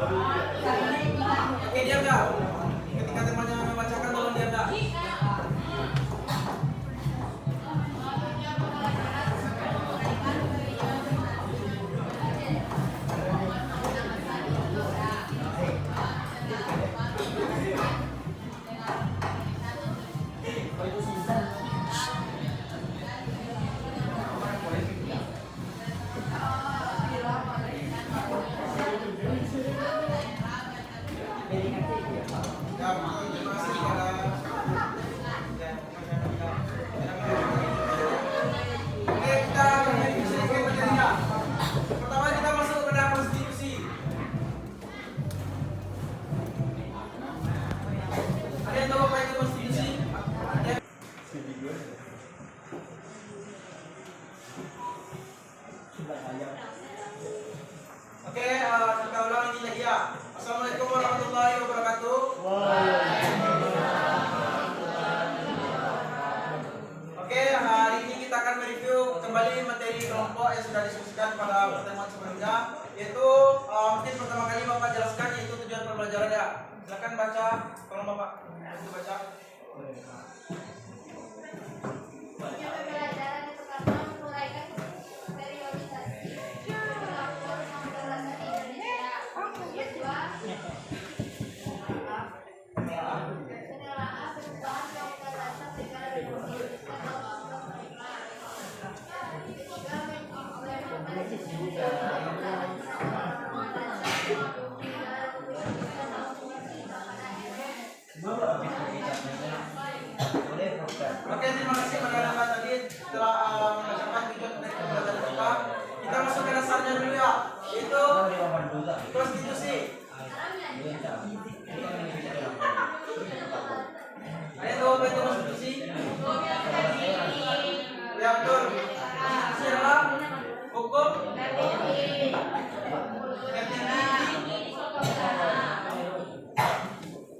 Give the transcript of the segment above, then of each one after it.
Oke, diam enggak? Ketika temannya membacakan tolong diam enggak? Oke, kita ulang ini lagi ya. Assalamualaikum warahmatullahi wabarakatuh. Oke, hari ini kita akan mereview kembali materi kelompok yang sudah diskusikan pada pertemuan sebelumnya, yaitu mungkin pertama kali Bapak jelaskan yaitu tujuan pembelajaran ya. Silakan baca, tolong Bapak bantu baca. Oke, terima kasih pada Anda tadi telah membacakan tujuan dari pembelajaran kita. Kita masuk ke dasarnya dulu ya, yaitu konstitusi. Ayo apa itu konstitusi? Ya betul. Konstitusi adalah hukum tertinggi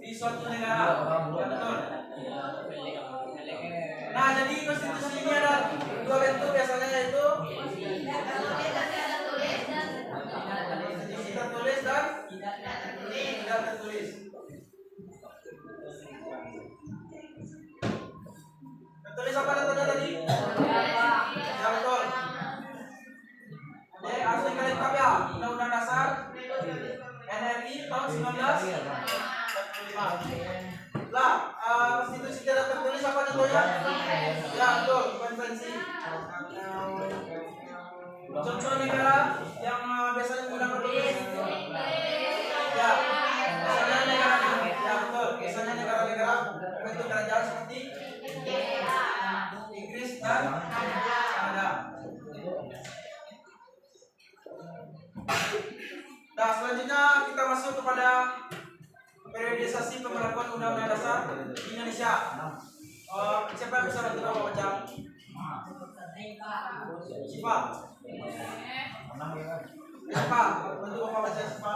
di suatu negara. Ya betul. Nah, jadi konstitusi ini ada dua bentuk biasanya, yaitu tertulis dan tidak tertulis. Tertulis apa datanya tadi? Ya betul. Oke, harus dikalikan ya. Undang-Undang Dasar NRI tahun 1945. Lah, konstitusi tidak tertulis apa contohnya? Ya betul, konvensi. Contoh negara yang biasanya menggunakan konvensi. Ya, biasanya negara. Ya betul, biasanya negara-negara bentuk kerajaan seperti Inggris dan Kanada. Nah, selanjutnya kita masuk kepada periodisasi pemberlakuan Undang-Undang Dasar di Indonesia. Siapa yang bisa bantu Bapak baca? Siapa? Siapa? Bantu Bapak baca siapa?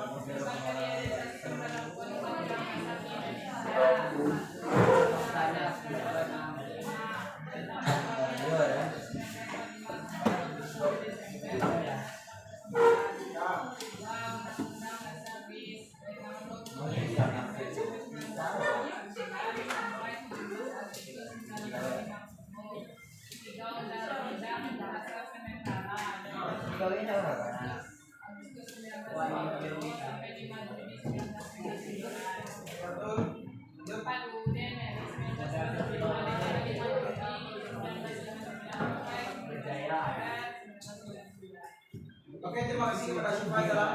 Oke, terima kasih kepada Syifa dalam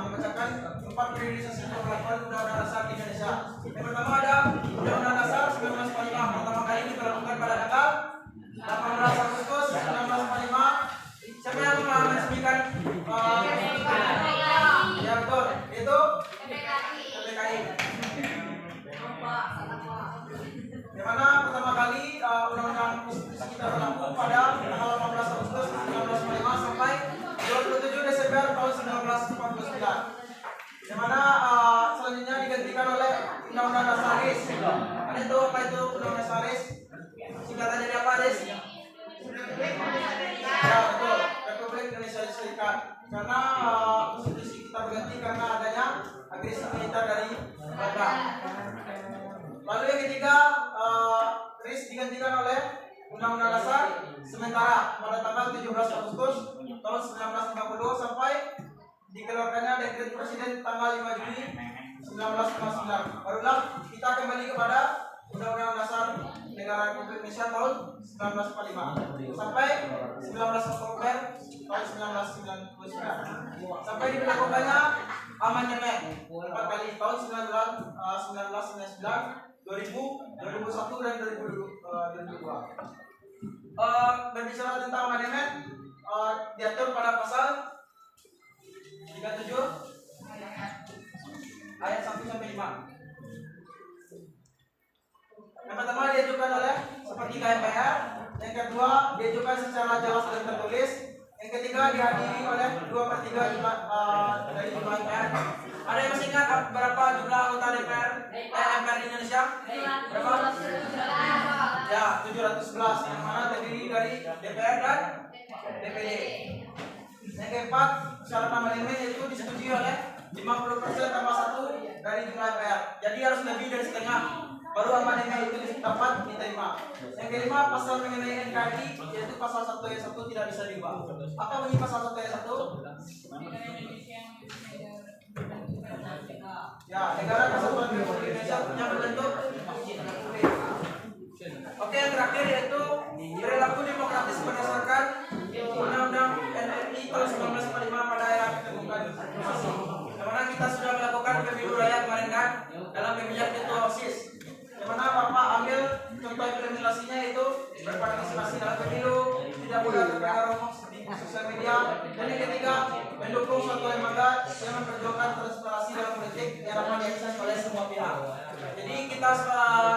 membacakan 4 periodisasi pemberlakuan Undang-Undang Dasar di Indonesia. Yang pertama ada Undang-Undang Dasar 1945. Pertama kali diberlakukan pada tanggal 18 Agustus 1945. Siapa yang meresmikan? Ya betul, itu PPKI. Yang mana pertama kali Undang-Undang Konstitusi kita berlaku pada tanggal 18 Agustus 1945 sampai 27 Desember tahun 1949. Yang mana selanjutnya digantikan oleh Undang-Undang Dasar RIS. Ada itu apa itu Undang-Undang Dasar RIS? Singkatannya dari apa, RIS? Ya betul, Republik Indonesia Serikat. Karena konstitusi kita berganti karena adanya agresi Undang-Undang Dasar sementara pada tanggal 17 Agustus tahun 1950 sampai dikeluarkannya Dekret Presiden tanggal 5 Juni 1959. Barulah kita kembali kepada Undang-Undang Dasar Negara Republik Indonesia tahun 1945 sampai 19 Oktober tahun 1999 sampai diberlakukannya amandemen 4 kali tahun 1999, 2000, 2001 dan 2002. Berbicara tentang amandemen diatur pada pasal 37 ayat 1 sampai 5. Yang pertama diajukan oleh sepertiga MPR, yang kedua diajukan secara jelas dan tertulis, yang ketiga dihadiri oleh 2/3 dari jumlah MPR. Ada yang masih ingat berapa jumlah anggota MPR di Indonesia? Berapa? Ya, 711, yang mana terdiri dari DPR dan DPD. Yang keempat, syarat amandemen itu disetujui oleh 50% tambah 1 dari jumlah MPR. Jadi harus lebih dari setengah baru amandemen itu dapat diterima. Yang kelima, pasal mengenai NKRI yaitu pasal 1 ayat 1 tidak bisa diubah. Apa bunyi pasal 1 ayat 1? Ya, negara kesatuan Republik Indonesia yang berbentuk. Oke, yang terakhir yaitu perilaku demokratis berdasarkan Undang-Undang NRI tahun 1945 pada era keterbukaan informasi. Yang mana kita sudah melakukan pemilu raya kemarin kan dalam pemilihan ketua OSIS. Yang mana Bapak ambil contoh implementasinya itu berpartisipasi dalam pemilu, tidak mudah terpengaruh hoax di sosial media, dan yang ketiga mendukung suatu lembaga yang memperjuangkan transparansi dalam politik yang dapat diakses oleh semua pihak. Jadi kita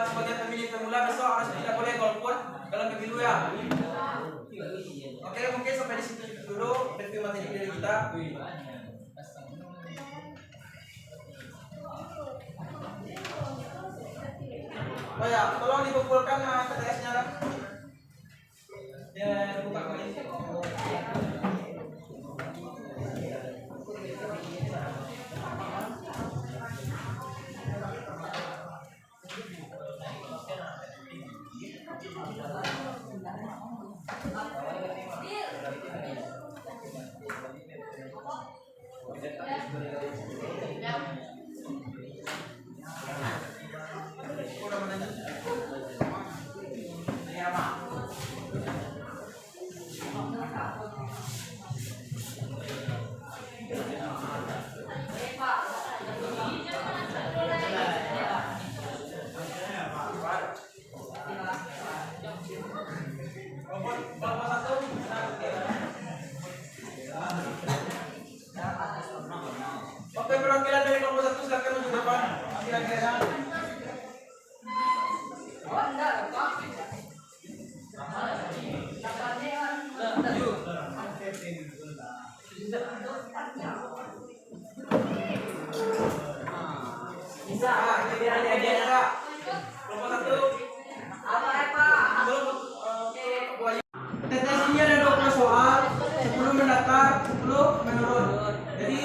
sebagai pemilih pemula besok harus tidak boleh golput dalam pemilu ya. Oke, mungkin sampai di situ dulu review materi dari kita. Oh ya, tolong dikumpulkan PTS-nya kan? Ya, buka kembali. Oke, perwakilan dari kelompok 1 silakan maju depan. Kira-kira. Bisa. Jadi ada. Kelompok 1. TTS ini ada 20 soal, 10 mendatar, 10 menurun. Jadi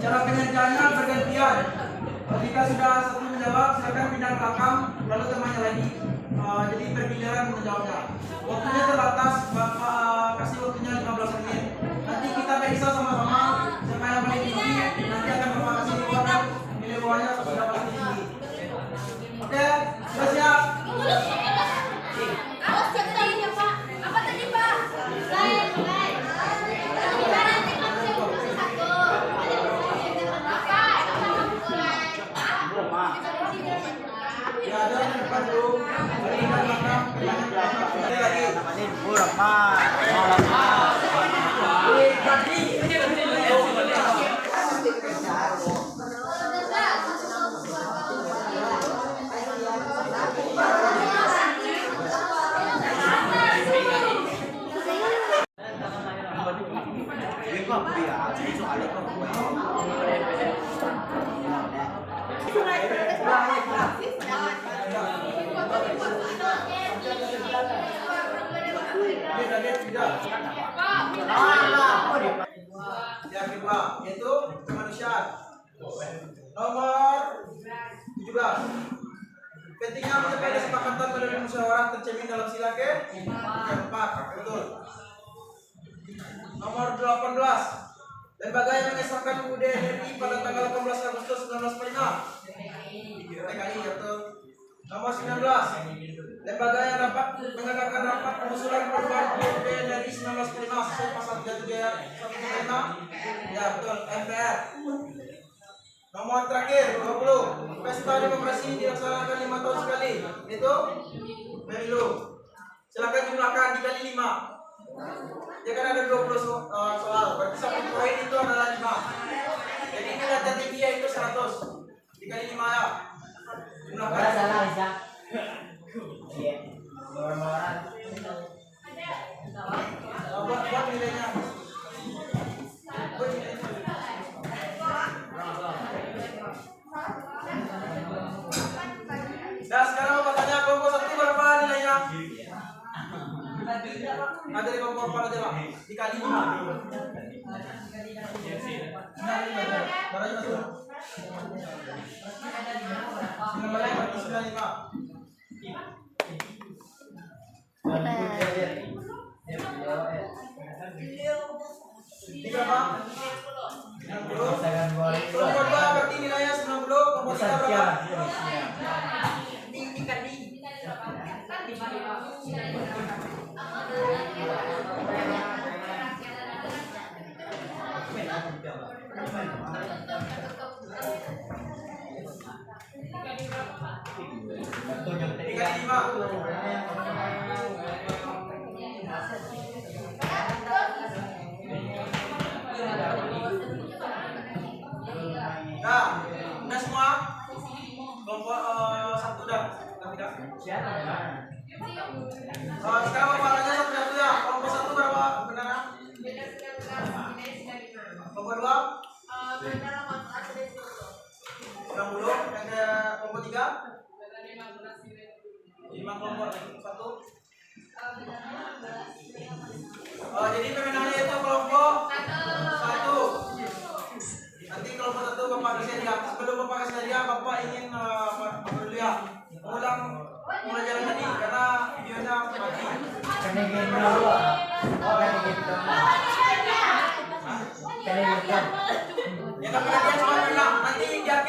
cara pengerjaannya bergantian. Jika sudah satu menjawab, silakan pindah ke belakang, lalu temannya lagi. Jadi bergiliran menjawabnya. Waktunya terbatas, Bapak kasih waktunya 15 menit. Nanti kita periksa sama-sama siapa yang paling tinggi. Nanti akan Bapak kasih uang, nilai uangnya sudah paling tinggi. Oke, sudah siap? Yang kedua yaitu kemanusiaan nomor 17. Pentingnya mencapai kesepakatan melalui musyawarah tercermin dalam sila ke-4. Betul. Nomor 18. Lembaga yang mengesahkan UUD RI pada tanggal 18 Agustus 1945. TKI, betul. Nomor 19. Lembaga yang dapat mengadakan rapat pengusulan perubahan UUD RI 1945 sesuai pasal 37 ayat 1 ya, betul. MPR. Nomor terakhir 20. Pesta demokrasi dilaksanakan 5 tahun sekali. Itu pemilu. Silakan jumlahkan dikali 5. Dia kan ada 20 soal. Berarti satu poin itu adalah 5. Jadi ini data tinggi yaitu 100. Dikali 5 ya. Jumlahkan. Buat nilainya. Nah sekarang Bapak tanya kelompok 1 berapa nilainya? Ada di kelompok 4 aja Pak. Dikali 5. Kelompok 2 berarti nilainya 90. Kelompok 3 berapa? Dikali 5. Nah, udah semua? Kelompok 1 udah? Tidak? Sekarang Bapak tanya satu-satu ya. Kelompok 1 berapa benar? Kelompok 2? 60. Yang kelompok 3? 5 kelompok 1. Jadi pemenangnya itu kelompok 1. Nanti kelompok 1 Bapak kasih hadiah. Sebelum Bapak kasih hadiah, Bapak ingin dulu ya mengulang pelajaran tadi karena videonya mati. Ya tapi dia cuma bilang nanti dia